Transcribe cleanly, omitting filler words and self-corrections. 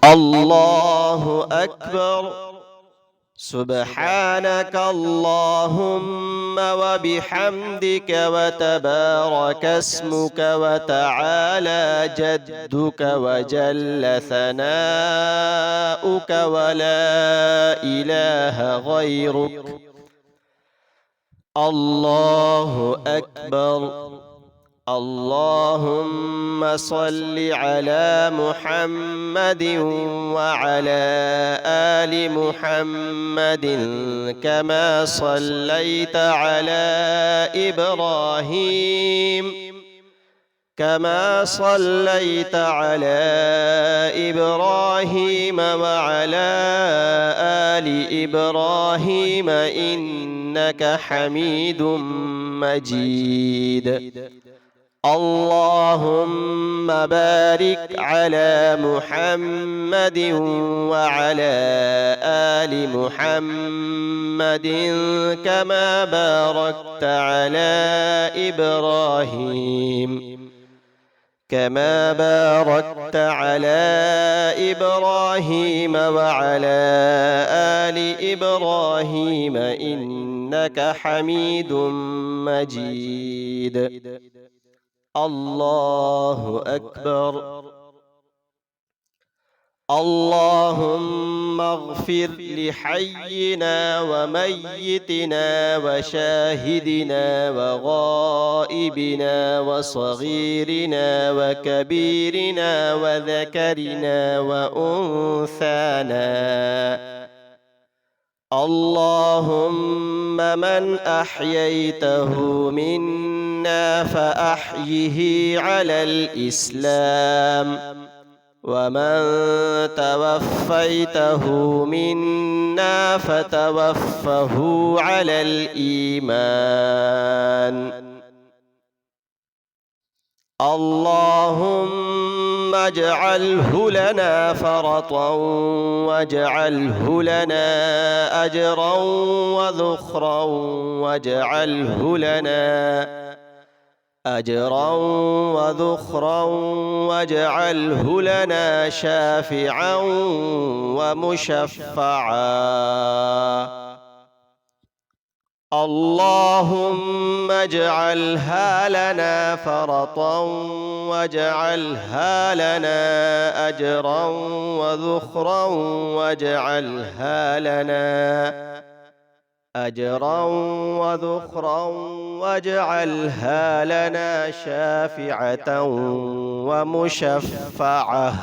الله أكبر. سبحانك اللهم وبحمدك وتبارك اسمك وتعالى جدك وجل ثناؤك ولا إله غيرك. الله أكبر. اللهم صل على محمد وعلى آل محمد كما صليت على إبراهيم وعلى آل إبراهيم إنك حميد مجيد. اللهم بارك على محمد وعلى آل محمد كما باركت على إبراهيم وعلى آل إبراهيم إنك حميد مجيد. الله أكبر. اللهم اغفر لحينا وميتنا وشاهدنا وغائبنا وصغيرنا وكبيرنا وذكرنا وأنثانا. اللهم من أحييته منا فأحيه على الإسلام، ومن توفيته منا فتوفه على الإيمان. اللهم اجعله لنا فرطا واجعله لنا أجرا وذخرا واجعله لنا أجرا وذخرا واجعله لنا شافعا ومشفعا. اللهم اجعلها لنا فرطا واجعلها لنا أجرا وذخرا واجعلها لنا أجرا وذخرا واجعلها لنا شافعة ومشفعة.